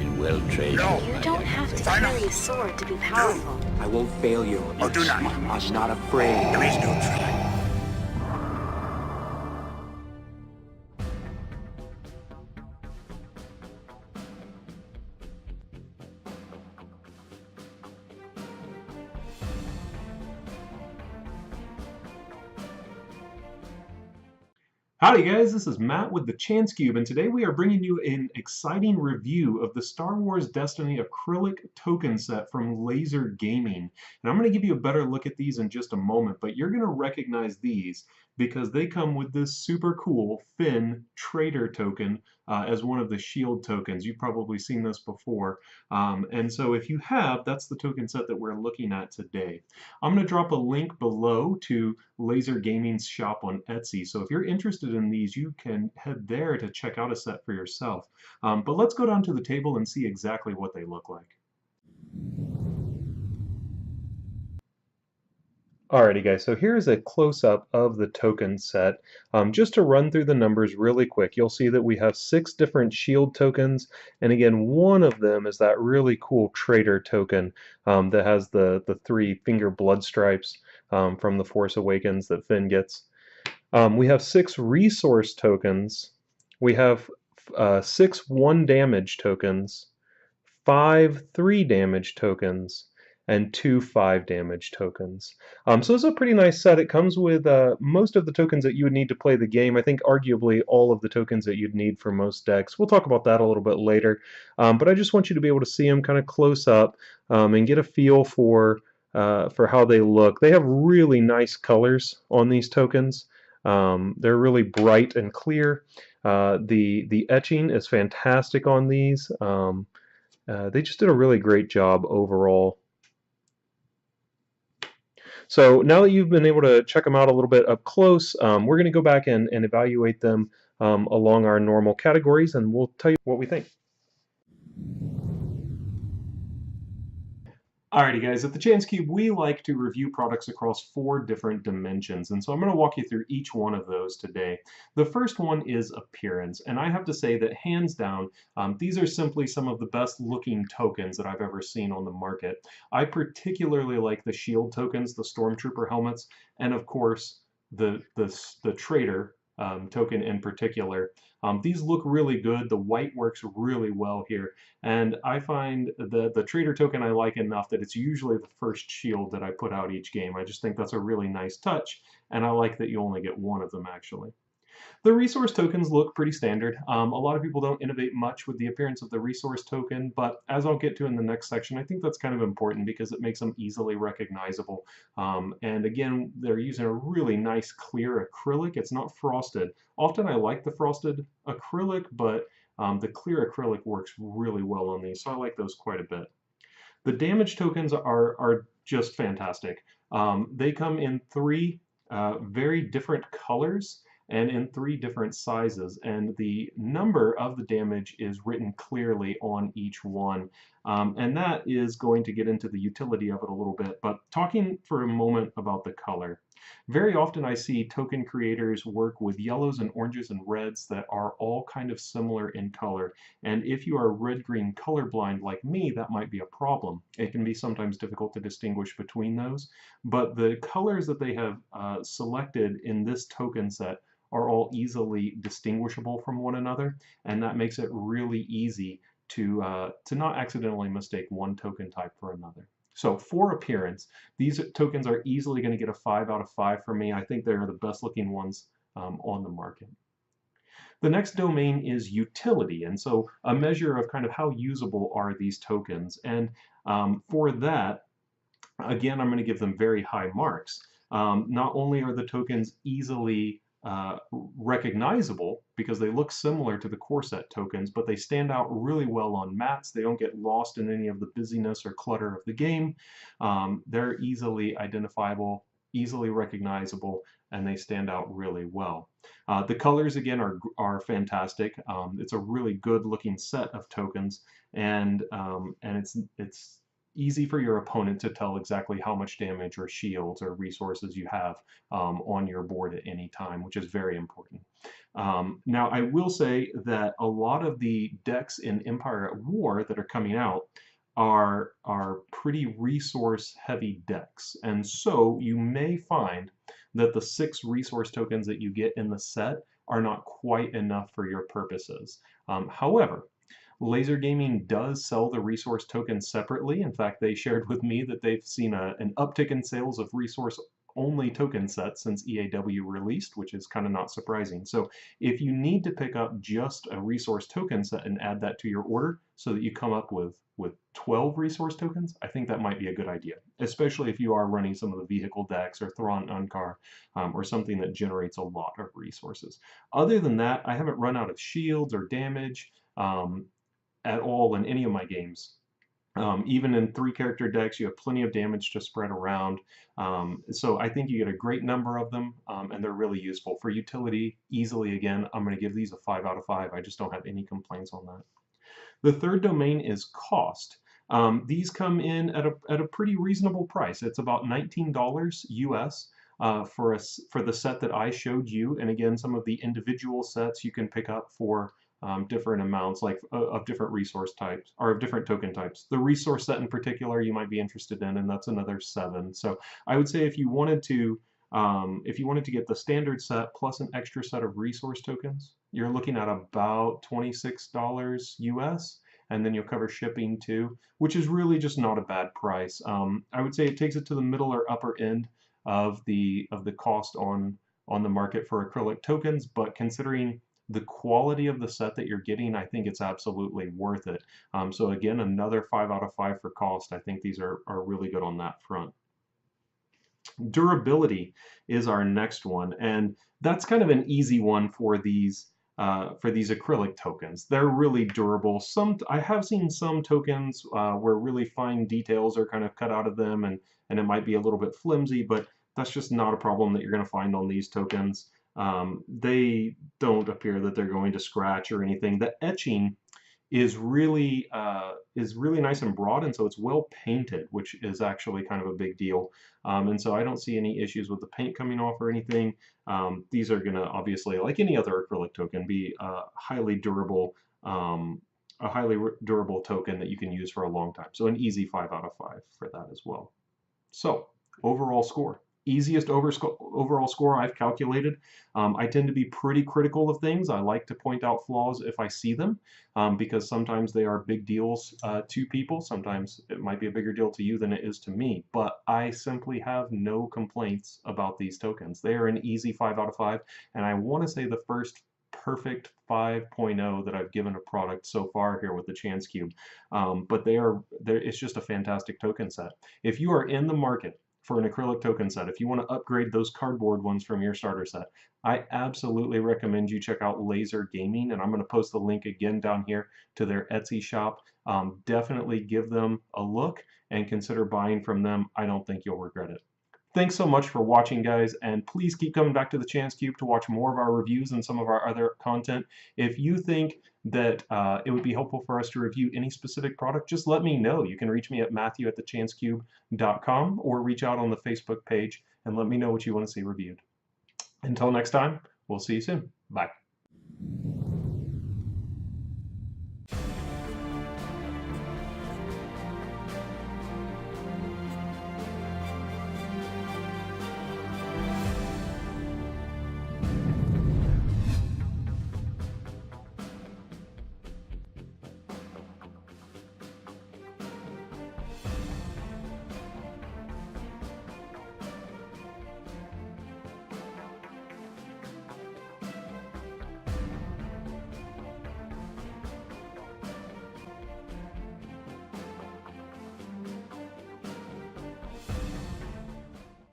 been well trained. No. by You my don't young have to friend. carry a sword to be powerful. I won't fail you. Oh, do not. I'm not afraid. There is no try. Howdy guys, this is Matt with the Chance Cube, and today we are bringing you an exciting review of the Star Wars Destiny acrylic token set from Laser Gaming. And I'm going to give you a better look at these in just a moment, but you're going to recognize these because they come with this super cool Finn Traitor token as one of the shield tokens. You've probably seen this before. And so if you have, that's the token set that we're looking at today. I'm going to drop a link below to Laser Gaming's shop on Etsy. So if you're interested in these, you can head there to check out a set for yourself. But let's go down to the table and see exactly what they look like. Alrighty guys, so here's a close-up of the token set. Just to run through the numbers really quick, you'll see that we have 6 different shield tokens, and again, one of them is that really cool Traitor token that has the 3 finger blood stripes from The Force Awakens that Finn gets. We have 6 resource tokens. We have 6 1 damage tokens, 5 3 damage tokens, and 2 5 damage tokens. So it's a pretty nice set. It comes with most of the tokens that you would need to play the game. I think arguably all of the tokens that you'd need for most decks. We'll talk about that a little bit later. But I just want you to be able to see them kind of close up and get a feel for how they look. They have really nice colors on these tokens. They're really bright and clear. The etching is fantastic on these. They just did a really great job overall. So now that you've been able to check them out a little bit up close, we're going to go back and evaluate them along our normal categories, and we'll tell you what we think. Alrighty guys, at the Chance Cube we like to review products across 4 different dimensions, and so I'm going to walk you through each one of those today. The first one is appearance, and I have to say that hands down, these are simply some of the best looking tokens that I've ever seen on the market. I particularly like the shield tokens, the Stormtrooper helmets, and of course the Traitor token in particular. These look really good. The white works really well here, and I find the Traitor token I like enough that it's usually the first shield that I put out each game. I just think that's a really nice touch, and I like that you only get one of them actually. The resource tokens look pretty standard. A lot of people don't innovate much with the appearance of the resource token, but as I'll get to in the next section, I think that's kind of important because it makes them easily recognizable. And again, they're using a really nice clear acrylic. It's not frosted. Often I like the frosted acrylic, but the clear acrylic works really well on these, so I like those quite a bit. The damage tokens are just fantastic. They come in 3 very different colors and in 3 different sizes, and the number of the damage is written clearly on each one, and that is going to get into the utility of it a little bit. But talking for a moment about the color, very often I see token creators work with yellows and oranges and reds that are all kind of similar in color, and if you are red-green colorblind like me, that might be a problem. It can be sometimes difficult to distinguish between those, but the colors that they have selected in this token set are all easily distinguishable from one another, and that makes it really easy to not accidentally mistake one token type for another. So for appearance, these tokens are easily going to get a 5 out of 5 for me. I think they're the best looking ones on the market. The next domain is utility, and so a measure of kind of how usable are these tokens. And for that, again, I'm going to give them very high marks. Not only are the tokens easily recognizable because they look similar to the core set tokens, but they stand out really well on mats. They don't get lost in any of the busyness or clutter of the game. They're easily identifiable, easily recognizable, and they stand out really well. The colors again are fantastic. It's a really good looking set of tokens, and it's easy for your opponent to tell exactly how much damage or shields or resources you have on your board at any time, which is very important. Now, I will say that a lot of the decks in Empire at War that are coming out are pretty resource heavy decks, and so you may find that the 6 resource tokens that you get in the set are not quite enough for your purposes. However, Laser Gaming does sell the resource tokens separately. In fact, they shared with me that they've seen an uptick in sales of resource only token sets since EAW released, which is kind of not surprising. So if you need to pick up just a resource token set and add that to your order so that you come up with 12 resource tokens, I think that might be a good idea, especially if you are running some of the vehicle decks or Thrawn Unkar or something that generates a lot of resources. Other than that, I haven't run out of shields or damage at all in any of my games. Even in 3-character decks, you have plenty of damage to spread around. So I think you get a great number of them, and they're really useful. For utility, easily again, I'm going to give these a 5 out of 5. I just don't have any complaints on that. The third domain is cost. These come in at a pretty reasonable price. It's about $19 US. For the set that I showed you, and again, some of the individual sets you can pick up for different amounts, like of different resource types or of different token types. The resource set in particular you might be interested in, and that's another 7. So I would say if you wanted to get the standard set plus an extra set of resource tokens, you're looking at about $26 US, and then you'll cover shipping too, which is really just not a bad price. I would say it takes it to the middle or upper end of the cost on the market for acrylic tokens, but considering the quality of the set that you're getting, I think it's absolutely worth it. So again, another 5 out of 5 for cost. I think these are really good on that front. Durability is our next one, and that's kind of an easy one for these acrylic tokens. They're really durable. I have seen some tokens where really fine details are kind of cut out of them, and it might be a little bit flimsy, but that's just not a problem that you're going to find on these tokens. They don't appear that they're going to scratch or anything. The etching is really nice and broad, and so it's well painted, which is actually kind of a big deal. And so I don't see any issues with the paint coming off or anything. These are going to obviously, like any other acrylic token, be a highly durable token that you can use for a long time. So an easy 5 out of 5 for that as well. So overall score. Easiest overall score I've calculated. I tend to be pretty critical of things. I like to point out flaws if I see them, because sometimes they are big deals to people. Sometimes it might be a bigger deal to you than it is to me, but I simply have no complaints about these tokens. They are an easy 5 out of 5, and I want to say the first perfect 5.0 that I've given a product so far here with the Chance Cube. But it's just a fantastic token set. If you are in the market for an acrylic token set, if you want to upgrade those cardboard ones from your starter set, I absolutely recommend you check out Laser Gaming, and I'm going to post the link again down here to their Etsy shop. Definitely give them a look and consider buying from them. I don't think you'll regret it. Thanks so much for watching, guys, and please keep coming back to the Chance Cube to watch more of our reviews and some of our other content. If you think that it would be helpful for us to review any specific product, just let me know. You can reach me at matthew@thechancecube.com or reach out on the Facebook page and let me know what you want to see reviewed. Until next time, we'll see you soon. Bye.